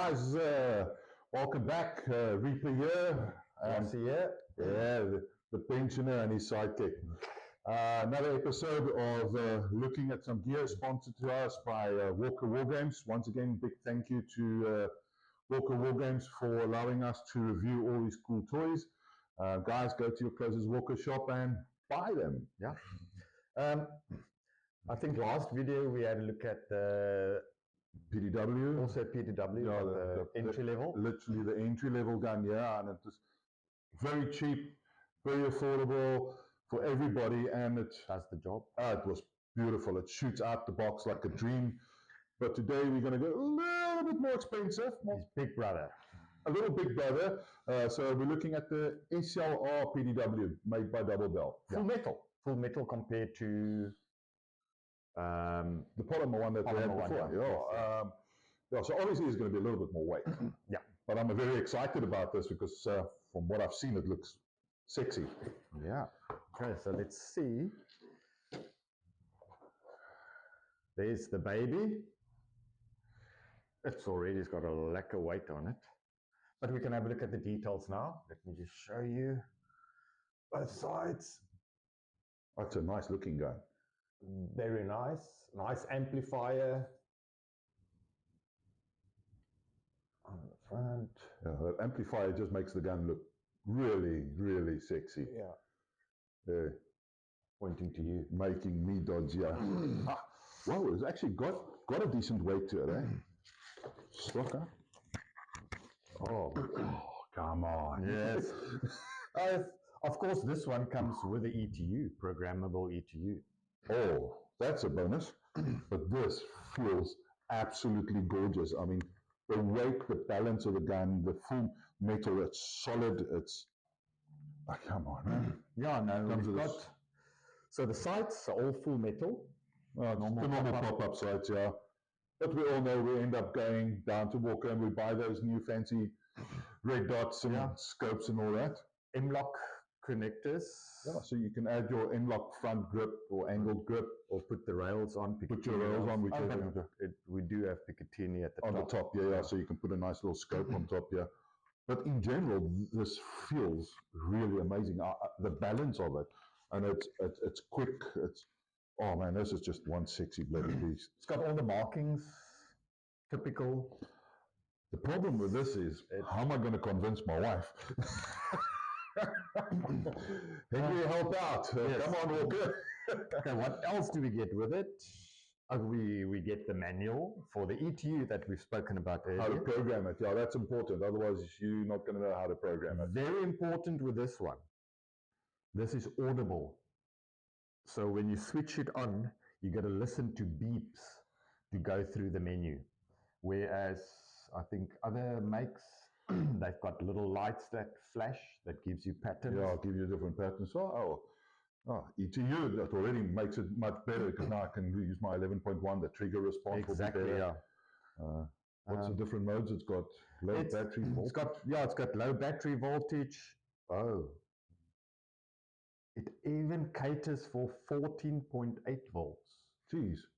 guys, welcome back. Reaper here. Here. Yeah, the pensioner and his sidekick. Another episode of looking at some gear sponsored to us by Walker War Games. Once again, big thank you to Walker War Games for allowing us to review all these cool toys. Guys, go to your closest Walker shop and buy them. Yeah. I think last video we had a look at the PDW. also PDW, Yeah, the entry level. Literally the entry level gun, yeah, and it was very cheap, very affordable for everybody, and it Does the job. it was beautiful. It shoots out the box like a dream. But today we're going to go a little bit more expensive. His big brother. A little big brother. So we're looking at the SLR PDW made by Double Bell. Full metal. Full metal compared to the polymer one that we had Polymer one, before. yeah. Yeah, so obviously it's going to be a little bit more weight. Yeah. But I'm very excited about this because from what I've seen, it looks sexy. Yeah. Okay, so let's see. There's the baby. It's got a lack of weight on it. But we can have a look at the details now. Let me just show you both sides. That's a nice looking gun. Very nice. Nice amplifier. On the front. Yeah, that amplifier just makes the gun look really, really sexy. Yeah. Pointing to you. Making me dodge, yeah. Wow, it's actually got a decent weight to it, eh? Stroker. Oh, come on. Yes. Of course, this one comes with the ETU, programmable ETU. Oh, that's a bonus. But this feels absolutely gorgeous. I mean, the weight, the balance of the gun, the full metal, it's solid. It's, come on, man. Yeah, no, we've got, so the sights are all full metal. The normal pop-up sights, yeah. But we all know we end up going down to Walker and we buy those new fancy red dots and scopes and all that. M-lock connectors. Yeah, so you can add your M-lock front grip or angled grip. Or put the rails on. Put your rails on. We do have Picatinny at the top. On the top, yeah. So you can put a nice little scope on top, yeah. But in general, this feels really amazing. The balance of it, and it's quick. Oh man, this is just one sexy bloody beast. It's got all the markings, typical. The problem with this is, how am I going to convince my wife? Can you help out? Yes. Come on, Walker. Okay, what else do we get with it? We get the manual for the ETU that we've spoken about earlier. How to program it, yeah, that's important. Otherwise, you're not going to know how to program it. Very important with this one. This is audible. So when you switch it on, you got to listen to beeps to go through the menu. Whereas I think other makes, they've got little lights that flash that gives you patterns. Yeah, I'll give you different patterns. ETU, that already makes it much better because now I can use my 11.1, the trigger response. Exactly, yeah. What's the different modes? It's got low battery voltage. It's got low battery voltage. Oh. It even caters for 14.8 volts. Jeez.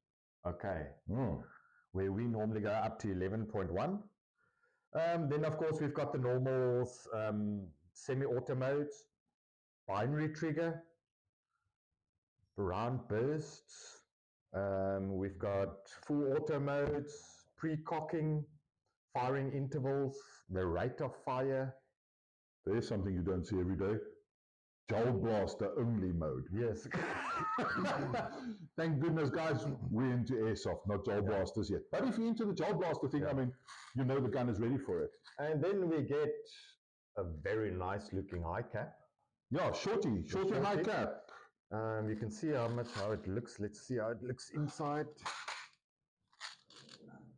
Okay. Oh. Where we normally go up to 11.1. Then, of course, we've got the normal semi-auto modes, binary trigger, round bursts. We've got full auto modes, pre-cocking, firing intervals, the rate of fire. There's something you don't see every day. Jowl blaster only mode. Yes. Thank goodness, guys, we're into airsoft, not jowl blasters yet. But if you're into the jowl blaster thing, I mean, you know the gun is ready for it. And then we get a very nice looking high cap. Yeah, shorty high cap. You can see how it looks. Let's see how it looks inside.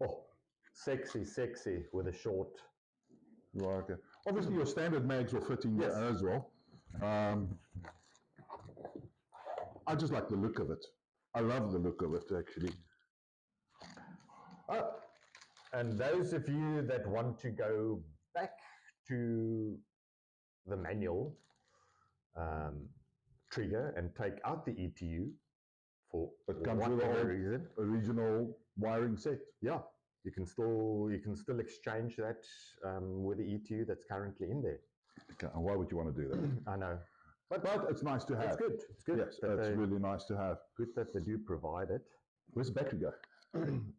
Oh, sexy with a short. Right, okay. Obviously, your standard mags will fit in here as well. I just like the look of it. I love the look of it, actually. And those of you that want to go back to the manual trigger and take out the ETU for it comes with the original wiring set. Yeah, You can still exchange that with the ETU that's currently in there. Okay, and why would you want to do that? I know. But it's nice to have. It's good. It's good. Yes, it's really nice to have. Good that they do provide it. Where's the battery go?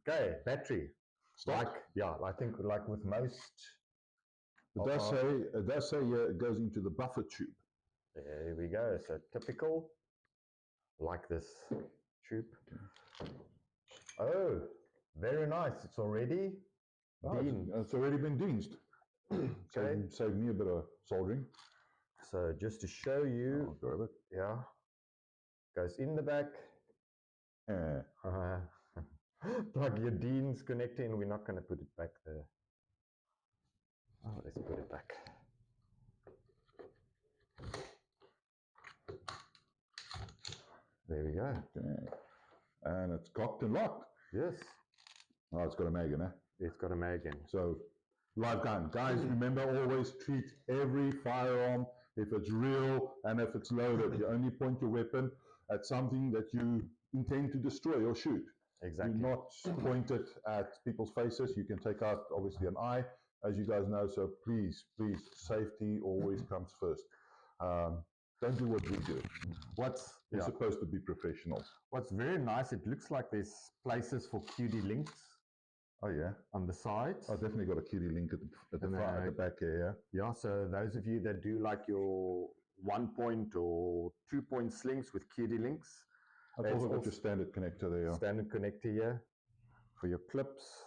Okay, battery. Start. I think like with most. It does say it goes into the buffer tube. There we go. So typical, like this tube. Oh, very nice. It's already deaned. It's already been deansed. Okay. Save me a bit of soldering. So just to show you, yeah, goes in the back. Plug your Dean's connector in. We're not going to put it back there. Oh, let's put it back. There we go. Okay. And it's cocked and locked. Yes. Oh, it's got a mag in, eh? It's got a mag in. So, live gun. Guys, remember, always treat every firearm, if it's real and if it's loaded, you only point your weapon at something that you intend to destroy or shoot. Exactly. Do not point it at people's faces. You can take out, obviously, an eye, as you guys know. So please, safety always comes first. Don't do what we do. We're supposed to be professional. What's very nice, it looks like there's places for QD links. Oh yeah, on the sides. I've definitely got a QD link at the front, at the back here. Yeah, so those of you that do like your 1-point or 2-point slings with QD links. I've also got your standard connector there. Standard connector here for your clips.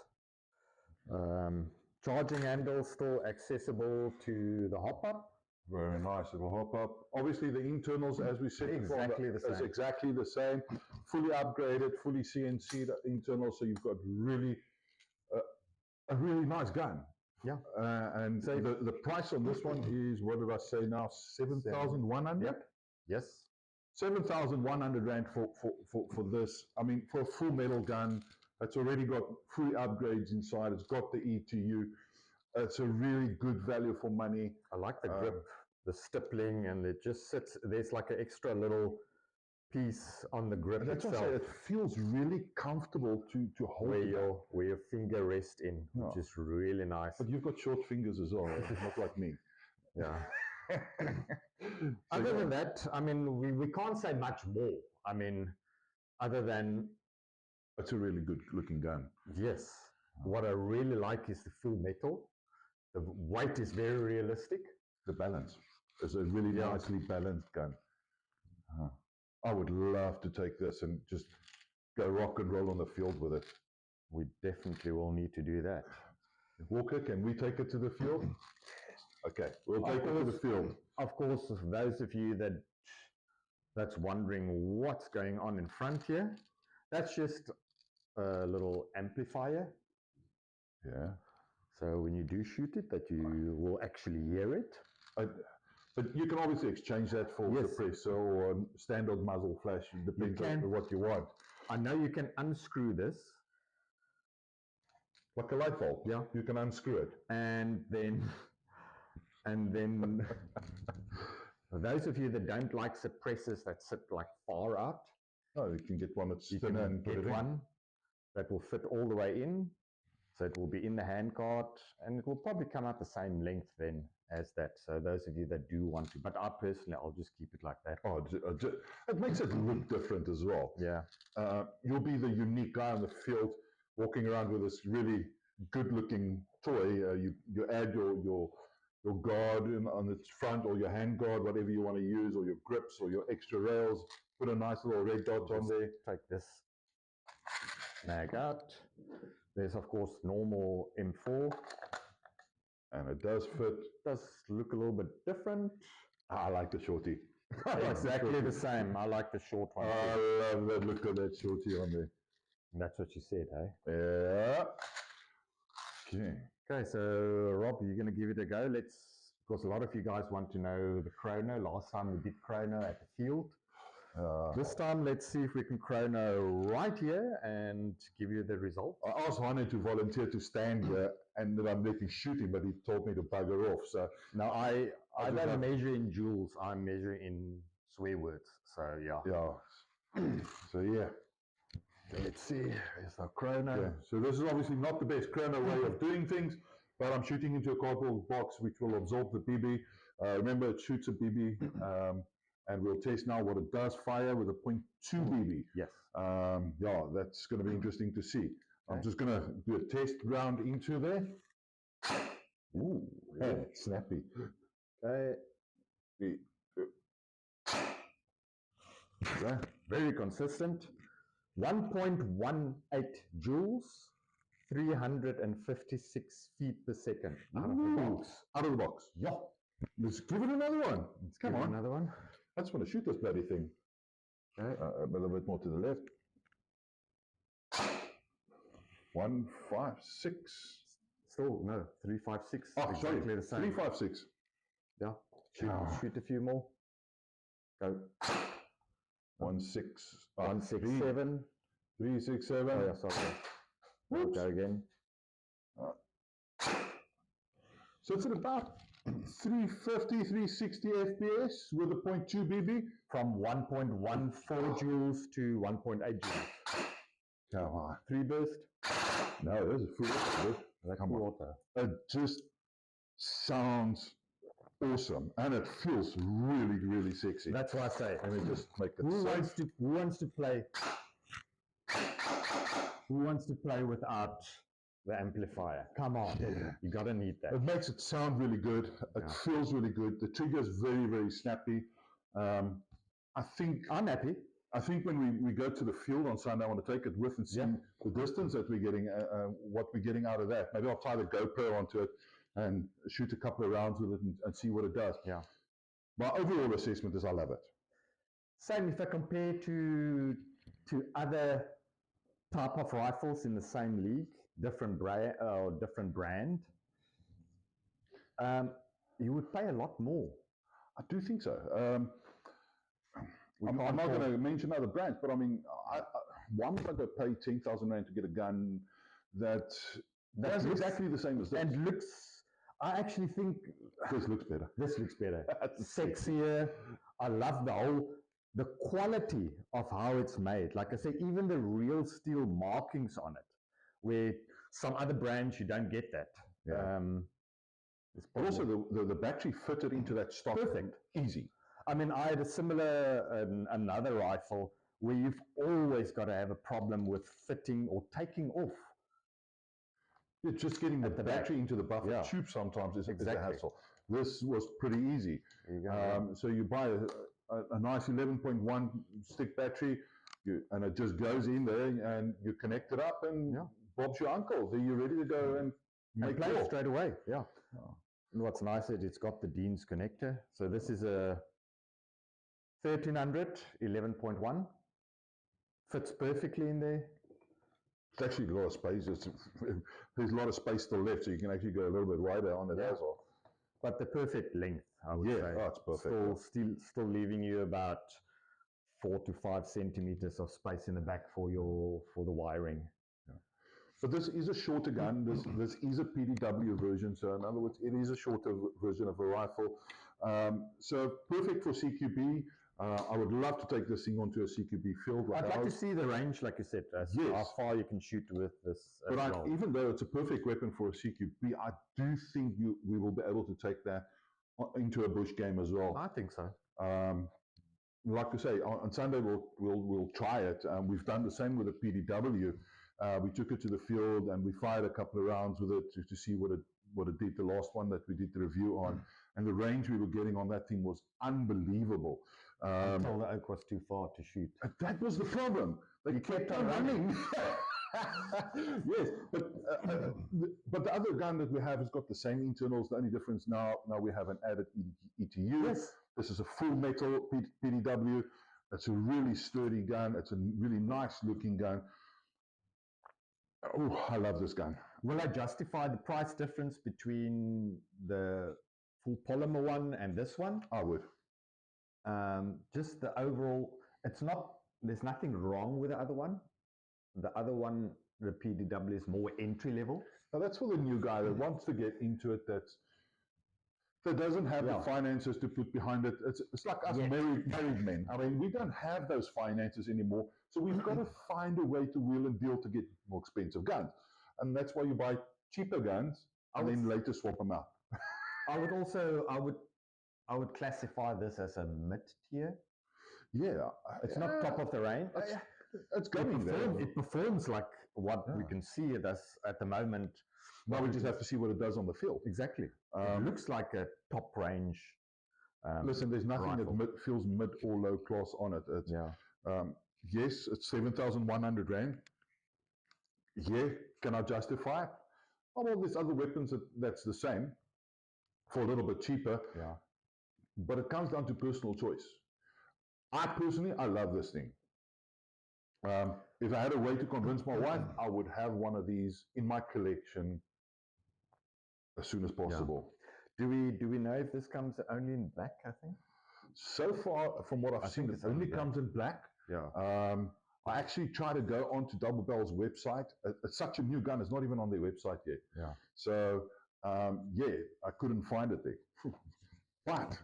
Charging handle still accessible to the hop-up. Very nice, it'll hop up. Obviously the internals, as we said before, is exactly the same. Fully upgraded, fully CNC'd internals, so you've got really a really nice gun. Yeah. And so the price on this one is, what did I say now, 7,100? Yep. Yes. 7,100 Rand for this. I mean, for a full metal gun, it's already got free upgrades inside. It's got the ETU. It's a really good value for money. I like the grip, the stippling, and it just sits. There's like an extra little piece on the grip itself. It feels really comfortable to hold where your finger rests in, which is really nice. But you've got short fingers as well, not like me. Yeah. Other than that, I mean, we can't say much more. I mean, other than it's a really good looking gun. Yes. What I really like is the full metal. The weight is very realistic. The balance is a really nicely balanced gun. I would love to take this and just go rock and roll on the field with it. We definitely will need to do that. Walker, can we take it to the field? Okay, we'll take it to the field. Of course, for those of you that's wondering what's going on in front here, that's just a little amplifier. Yeah. So when you do shoot it, that you will actually hear it. But you can obviously exchange that for suppressor or standard muzzle flash, depends on what you want. I know you can unscrew this. Like a light bulb. Yeah. You can unscrew it. And then for those of you that don't like suppressors that sit like far out. Oh, you can get one that's thinner and put it in. One that will fit all the way in. So it will be in the handguard, and it will probably come out the same length then as that. So those of you that do want to, but I personally, I'll just keep it like that. Oh, it makes it look different as well. Yeah. You'll be the unique guy on the field walking around with this really good-looking toy. You add your guard on its front, or your hand guard, whatever you want to use, or your grips, or your extra rails. Put a nice little red dot on there. Take this mag out. There's, of course, normal M4. And it does fit. It does look a little bit different. I like the shorty. Exactly the same. I like the short one. I love that. Look at that shorty on there. And that's what you said, eh? Yeah. Okay. Okay, so Rob, you're going to give it a go. Because a lot of you guys want to know the chrono. Last time we did chrono at the field. This time, let's see if we can chrono right here and give you the result. I asked Hane to volunteer to stand here, and then I'm letting shoot him, but he told me to bugger off. So now I don't measure in joules. I measure in swear words. So yeah. Yeah. So yeah. Let's see, here's our chrono. Yeah, so this is obviously not the best chrono way of doing things, but I'm shooting into a cardboard box which will absorb the BB. Remember, it shoots a BB, and we'll test now what it does fire with a 0.2 BB. Yes. Yeah, that's going to be interesting to see. Okay. I'm just going to do a test round into there. Ooh, yeah, snappy. Okay. 3, 2. Okay. Very consistent. 1.18 joules, 356 feet per second. Out of the box. Out of the box. Yeah. Let's give it another one. Come on. Another one. I just want to shoot this bloody thing. Okay. A little bit more to the left. 156. Still, no, 356. Oh, exactly sorry. The same. 356. Yeah. Shoot a few more. Go. 167. 367. Oh, yeah, sorry. We'll go again. So it's at about 350, 360 FPS with a 0.2 BB. From 1.14 joules to 1.8 joules. Come on. 3 burst? No, there's a full water. It just sounds awesome, and it feels really, really sexy. That's why I say. Let me just make it. Who wants to play? Who wants to play without the amplifier? Come on, you gotta need that. It makes it sound really good. It feels really good. The trigger is very, very snappy. I think I'm happy. I think when we go to the field on Sunday, I want to take it with and see the distance that we're getting, what we're getting out of that. Maybe I'll tie the GoPro onto it and shoot a couple of rounds with it and see what it does. Yeah. My overall assessment is I love it. Same if I compare to other type of rifles in the same league, different brand, you would pay a lot more. I do think so. I'm not going to mention other brands, but I mean, why would I go pay 10,000 rand to get a gun that's exactly the same as this? And looks, I actually think this looks better. This looks better. Sexier. I love the quality of how it's made. Like I say, even the real steel markings on it, where some other brands you don't get that. Yeah. But also the battery fitted into that stock. Perfect. Easy. I mean, I had a similar, another rifle where you've always got to have a problem with fitting or taking off. Yeah, just getting the battery into the buffer tube sometimes is a hassle. This was pretty easy. So you buy a nice 11.1 stick battery, and it just goes in there, and you connect it up, and Bob's your uncle. Then you're ready to go and play it straight away. Yeah. And what's nice is it's got the Dean's connector. So this is a 1300 11.1. Fits perfectly in there. It's actually a lot of space. There's a lot of space still left, so you can actually go a little bit wider on it as well. But the perfect length, I would say. Yeah, it's perfect. Still leaving you about 4 to 5 centimeters of space in the back for the wiring. Yeah. But this is a shorter gun. This is a PDW version, so in other words, it is a shorter version of a rifle. So perfect for CQB. I would love to take this thing onto a CQB field. I'd like to see the range, like you said, how far you can shoot with this. But even though it's a perfect weapon for a CQB, I do think we will be able to take that into a bush game as well. I think so. Like I say, on Sunday we'll try it. We've done the same with the PDW. We took it to the field and we fired a couple of rounds with it to see what it did. The last one that we did the review on, and the range we were getting on that thing was unbelievable. Until the oak was too far to shoot. That was the problem. You kept on running. Yes, but the other gun that we have has got the same internals. The only difference now we have an added ETU. Yes. This is a full metal PDW. It's a really sturdy gun. It's a really nice looking gun. Oh, I love this gun. Will I justify the price difference between the full polymer one and this one? I would. Just the overall, there's nothing wrong with the other one. The other one, the PDW, is more entry level. Now that's for the new guy that wants to get into it. that doesn't have the finances to put behind it. It's like us married men. I mean, we don't have those finances anymore. So we've got to find a way to wheel and deal to get more expensive guns. And that's why you buy cheaper guns and then later swap them out. I would classify this as a mid-tier. Yeah. It's not top of the range. It's going there. It performs like what we can see it as at the moment. Now we just have to see what it does on the field. Exactly. It looks like a top range. Listen, there's nothing rifle. that feels mid or low class on it. It's, yes, it's 7,100 Rand. Yeah, can I justify it? Oh, well, there's other weapons that's the same for a little bit cheaper. Yeah. But it comes down to personal choice. I love this thing. If I had a way to convince my wife, I would have one of these in my collection as soon as possible. Yeah. Do we know if this comes only in black, I think? So far, from what I've seen, it only comes in black. Yeah. I actually tried to go onto Double Bell's website. It's such a new gun, it's not even on their website yet. Yeah. So, I couldn't find it there. But,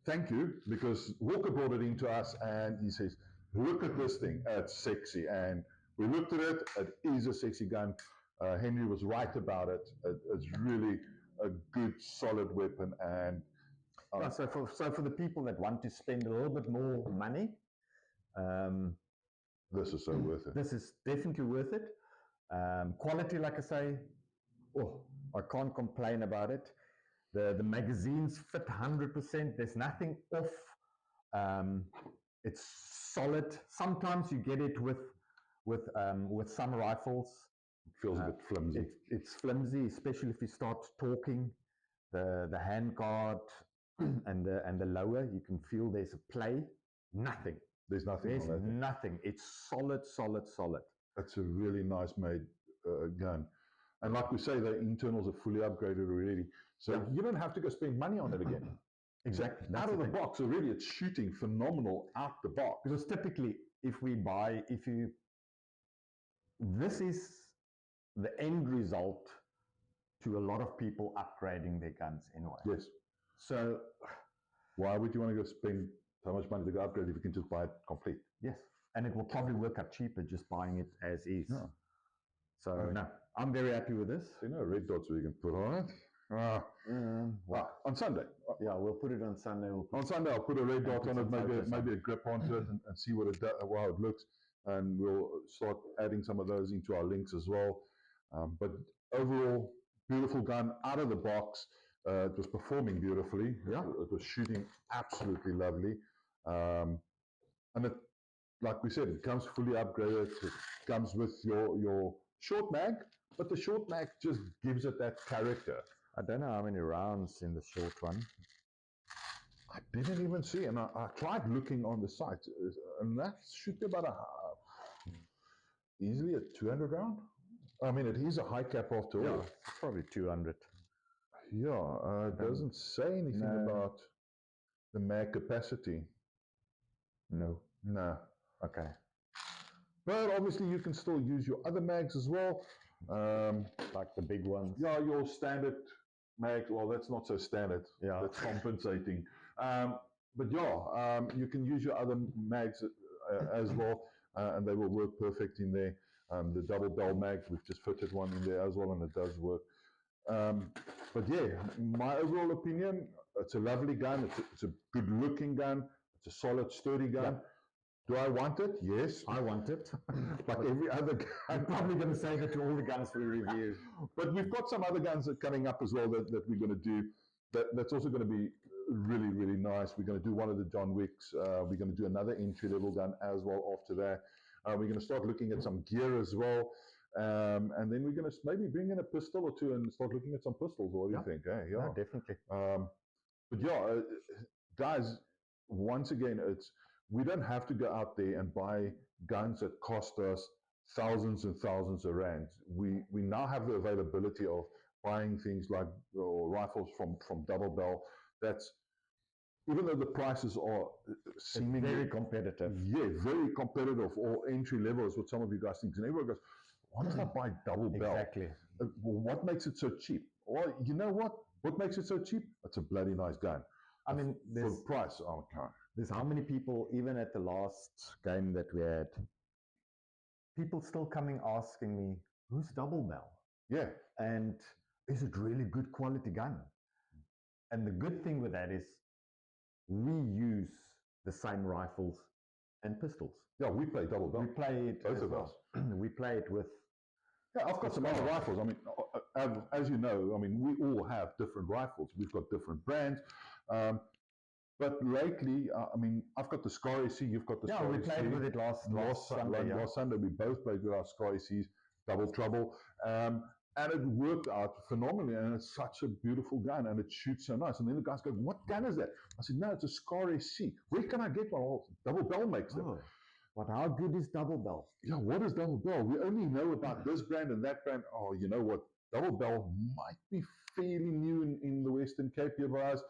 thank you, because Walker brought it into us and he says, look at this thing, it's sexy. And we looked at it, it is a sexy gun. Henry was right about it. It's really a good, solid weapon. And so for the people that want to spend a little bit more money, this is so worth it. This is definitely worth it. Quality, like I say, I can't complain about it. The magazines fit 100%. There's nothing off. It's solid. Sometimes you get it with some rifles. It feels a bit flimsy. It's flimsy, especially if you start talking. The hand guard and the lower, you can feel there's a play. Nothing. There's nothing. There's nothing. It's solid, solid, solid. That's a really nice made gun. And like we say, the internals are fully upgraded already. So you don't have to go spend money on it again. Exactly. Out of the box, already it's shooting phenomenal out the box. Because typically, this is the end result to a lot of people upgrading their guns anyway. Yes. So why would you want to go spend so much money to go upgrade if you can just buy it complete? Yes. And it will probably work out cheaper just buying it as is. Yeah. So no, I'm very happy with this. Red dots we can put on it. On Sunday. Yeah, we'll put it on Sunday. On Sunday, I'll put a red dot on it, maybe a grip onto it, and see what how it looks. And we'll start adding some of those into our links as well. But overall, beautiful gun out of the box. It was performing beautifully. Yeah, it was shooting absolutely lovely. And it, like we said, it comes fully upgraded. It comes with your short mag, but the short mag just gives it that character. I don't know how many rounds in the short one. I didn't even see, and I tried looking on the site, and that should be about easily a 200 round. I mean, it is a high cap after all. It's probably 200. Yeah, it doesn't say anything about the mag capacity. No. Okay. But obviously you can still use your other mags as well. Like the big ones. Yeah, your standard mag. Well, that's not so standard. Yeah. That's compensating. But you can use your other mags as well, and they will work perfect in there. The double bell mag, we've just fitted one in there as well, and it does work. But yeah, my overall opinion, it's a lovely gun. It's a good looking gun. It's a solid, sturdy gun. Yeah. Do I want it? Yes. I want it. Like every other gun. I'm probably going to say that to all the guns we review. But we've got some other guns that are coming up as well that we're going to do. That's also going to be really, really nice. We're going to do one of the John Wicks. We're going to do another entry-level gun as well after that. We're going to start looking at some gear as well. And then we're going to maybe bring in a pistol or two and start looking at some pistols. What do you think? Yeah, no, definitely. But guys, once again, we don't have to go out there and buy guns that cost us thousands and thousands of rands. We now have the availability of buying things like rifles from Double Bell. That's, even though the prices are seemingly very competitive. Yeah, very competitive, or entry level is what some of you guys think. And everyone goes, why must I buy Double Bell? Exactly. What makes it so cheap? Well, you know what? What makes it so cheap? It's a bloody nice gun. I mean, for the price, okay. There's how many people, even at the last game that we had, people still coming asking me, who's Double Bell? Yeah. And is it really good quality gun? And the good thing with that is we use the same rifles and pistols. Yeah, we play Double Bell. We play it both of us. We play it with. Yeah, I've got some other rifles. I mean, as you know, I mean, we all have different rifles. We've got different brands. But lately, I mean, I've got the Scar AC, you've got the Scar AC. Yeah, we played with it last Sunday. Last Sunday, we both played with our Scar ACs, Double Trouble. And it worked out phenomenally, and it's such a beautiful gun, and it shoots so nice. And then the guys go, what gun is that? I said, no, it's a Scar AC. Where can I get one? Oh, Double Bell makes them. Oh, but how good is Double Bell? Yeah, what is Double Bell? We only know about this brand and that brand. Oh, you know what? Double Bell might be fairly new in the Western Cape here by us,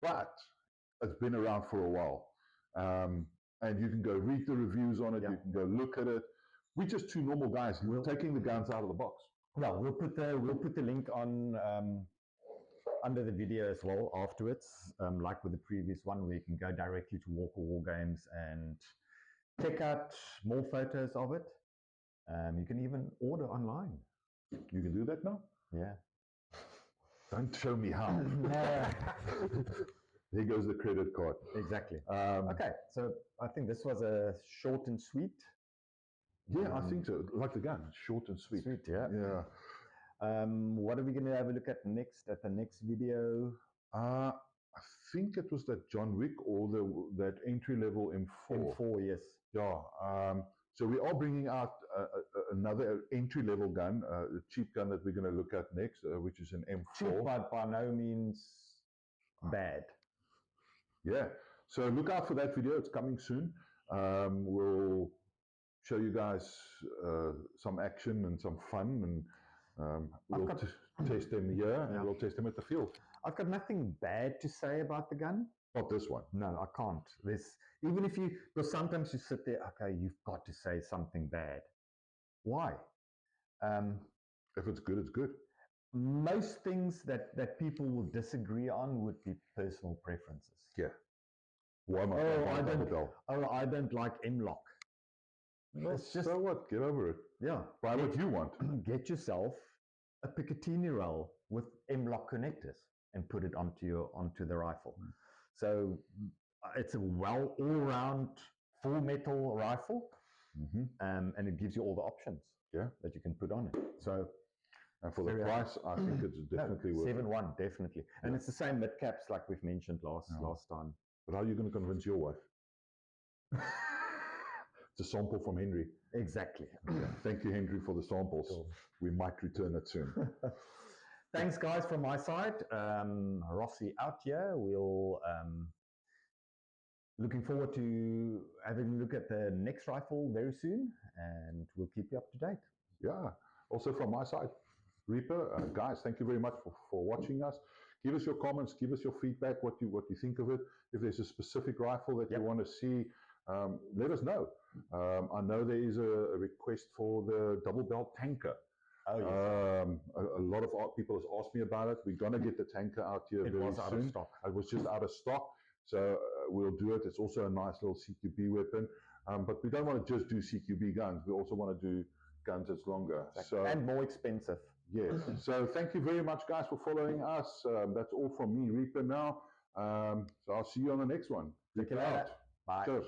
but it's been around for a while. And you can go read the reviews on it. Yeah. You can go look at it. We're just two normal guys taking the guns out of the box. Yeah, we'll put the link on under the video as well afterwards, like with the previous one, where you can go directly to Walker War Games and check out more photos of it. You can even order online. You can do that now? Yeah. Don't show me how. There goes the credit card. Exactly. Okay, so I think this was a short and sweet. Yeah, I think so. Like the gun, short and sweet. Sweet, yeah. Yeah. What are we going to have a look at next? At the next video? I think it was that John Wick or that entry level M4. M4, yes. Yeah. So we are bringing out another entry level gun, a cheap gun that we're going to look at next, which is an M4. Cheap, but by no means bad. Yeah. So look out for that video. It's coming soon. We'll show you guys some action and some fun, and we'll test them here, and we'll test them at the field. I've got nothing bad to say about the gun. Not this one. No, I can't. Even if you, because sometimes you sit there, okay, you've got to say something bad. Why? If it's good, it's good. Most things that people will disagree on would be personal preferences. Yeah. Why am I don't like M-lock. Well, it's just, so what? Get over it. Yeah. Buy what you want. Get yourself a Picatinny rail with M-lock connectors and put it onto the rifle. So it's a all-round full metal rifle, and it gives you all the options that you can put on it. So, and for the price, I think it's definitely worth it. 7.1, definitely. And it's the same mid caps like we've mentioned last time. But how are you going to convince your wife? It's a sample from Henry. Exactly. Okay. Thank you, Henry, for the samples. Cool. We might return it soon. Thanks, guys, from my side. Rossi out here. We'll looking forward to having a look at the next rifle very soon, and we'll keep you up to date. Yeah. Also from my side, Reaper, guys, thank you very much for watching us. Give us your comments, give us your feedback, what you think of it. If there's a specific rifle that you want to see, let us know. I know there is a request for the double belt tanker. Oh, yes. A lot of people have asked me about it. We're going to get the tanker out here very soon. It was out of stock. It was just out of stock. So we'll do it. It's also a nice little CQB weapon. But we don't want to just do CQB guns. We also want to do guns that's longer. Exactly. And more expensive. Yes. So thank you very much, guys, for following us. That's all from me, Reaper, now. So I'll see you on the next one. Check it out. Bye. Cheers.